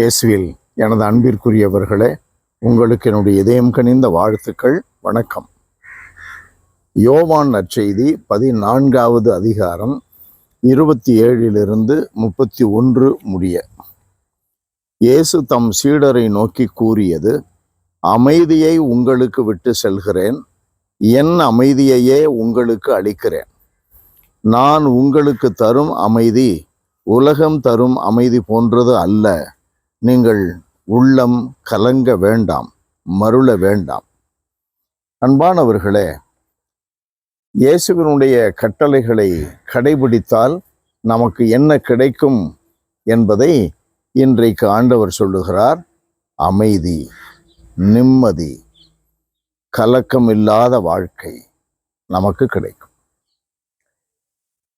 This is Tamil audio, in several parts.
இயேசுவில் எனது அன்பிற்குரியவர்களே, உங்களுக்கு என்னுடைய இதயம் கனிந்த வாழ்த்துக்கள். வணக்கம். யோவான் நற்செய்தி 14வது அதிகாரம் 27 31 முடிய. இயேசு தம் சீடரை நோக்கி கூறியது, அமைதியை உங்களுக்கு விட்டு செல்கிறேன், என் அமைதியையே உங்களுக்கு அளிக்கிறேன். நான் உங்களுக்கு தரும் அமைதி உலகம் தரும் அமைதி போன்றது அல்ல. நீங்கள் உள்ளம் கலங்க வேண்டாம், மருள வேண்டாம். அன்பானவர்களே, இயேசுவினுடைய கட்டளைகளை கடைபிடித்தால் நமக்கு என்ன கிடைக்கும் என்பதை இன்றைக்கு ஆண்டவர் சொல்லுகிறார். அமைதி, நிம்மதி, கலக்கம் இல்லாத வாழ்க்கை நமக்கு கிடைக்கும்.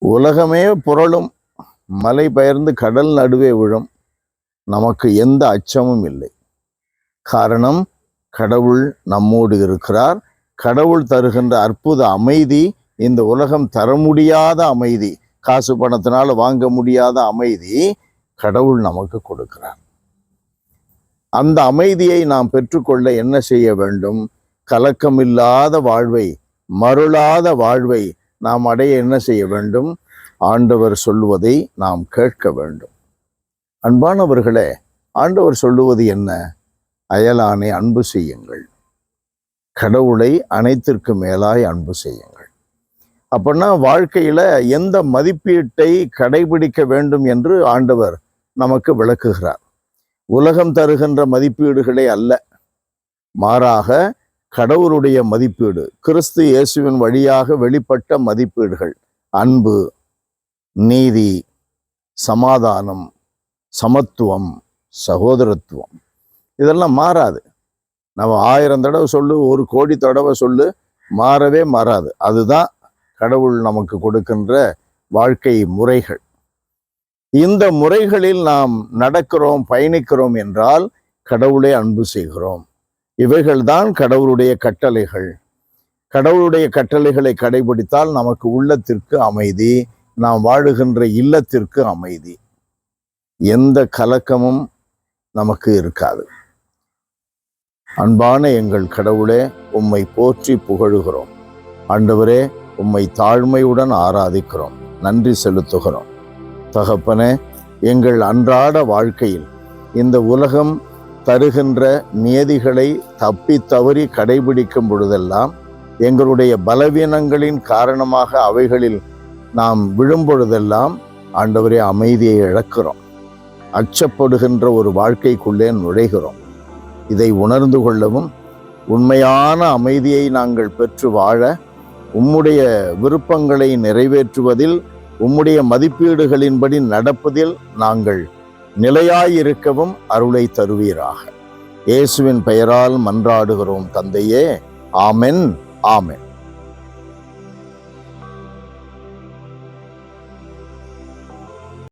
உலகமே புரளும், மலை பெயர்ந்து கடல் நடுவே விழும், நமக்கு எந்த அச்சமும் இல்லை. காரணம், கடவுள் நம்மோடு இருக்கிறார். கடவுள் தருகின்ற அற்புத அமைதி, இந்த உலகம் தர முடியாத அமைதி, காசு பணத்தினால வாங்க முடியாத அமைதி கடவுள் நமக்கு கொடுக்கிறார். அந்த அமைதியை நாம் பெற்றுக்கொள்ள என்ன செய்ய வேண்டும்? கலக்கமில்லாத வாழ்வை, மருளாத வாழ்வை நாம் அடைய என்ன செய்ய வேண்டும்? ஆண்டவர் சொல்லுவதை நாம் கேட்க வேண்டும். அன்பானவர்களே, ஆண்டவர் சொல்லுவது என்ன? அயலானை அன்பு செய்யுங்கள், கடவுளை அனைத்திற்கு மேலாய் அன்பு செய்யுங்கள். அப்படின்னா வாழ்க்கையில எந்த மதிப்பீட்டை கடைபிடிக்க வேண்டும் என்று ஆண்டவர் நமக்கு விளக்குகிறார். உலகம் தருகின்ற மதிப்பீடுகளே அல்ல, மாறாக கடவுளுடைய மதிப்பீடு, கிறிஸ்து இயேசுவின் வழியாக வெளிப்பட்ட மதிப்பீடுகள், அன்பு, நீதி, சமாதானம், சமத்துவம், சகோதரத்துவம், இதெல்லாம் மாறாது. நம்ம 1000 தடவை சொல்லு, 1,000,000 தடவை சொல்லு, மாறவே மாறாது. அதுதான் கடவுள் நமக்கு கொடுக்கின்ற வாழ்க்கை முறைகள். இந்த முறைகளில் நாம் நடக்கிறோம், பயணிக்கிறோம் என்றால் கடவுளை அன்பு செய்கிறோம். இவைகள்தான் கடவுளுடைய கட்டளைகள். கடவுளுடைய கட்டளைகளை கடைபிடித்தால் நமக்கு உள்ளத்திற்கு அமைதி, நாம் வாழுகின்ற இல்லத்திற்கு அமைதி, எந்த கலக்கமும் நமக்கு இருக்காது. அன்பான எங்கள் கடவுளே, உம்மை போற்றி புகழுகிறோம். ஆண்டவரே, உம்மை தாழ்மையுடன் ஆராதிக்கிறோம், நன்றி செலுத்துகிறோம். தகப்பனே, எங்கள் அன்றாட வாழ்க்கையில் இந்த உலகம் தருகின்ற நியதிகளை தப்பி தவறி கடைபிடிக்கும் பொழுதெல்லாம் எங்களுடைய பலவீனங்களின் காரணமாக அவைகளில் நாம் விழும்பொழுதெல்லாம் ஆண்டவரே அமைதியை இழக்கிறோம், அச்சப்படுகின்ற ஒரு வாழ்க்கைக்குள்ளே நுழைகிறோம். இதை உணர்ந்து கொள்ளவும், உண்மையான அமைதியை நாங்கள் பெற்று வாழ, உம்முடைய விருப்பங்களை நிறைவேற்றுவதில், உம்முடைய மதிப்பீடுகளின்படி நடப்பதில் நாங்கள் நிலையாயிருக்கவும் அருளை தருவீராக. இயேசுவின் பெயரால் மன்றாடுகிறோம் தந்தையே. ஆமென், ஆமென்.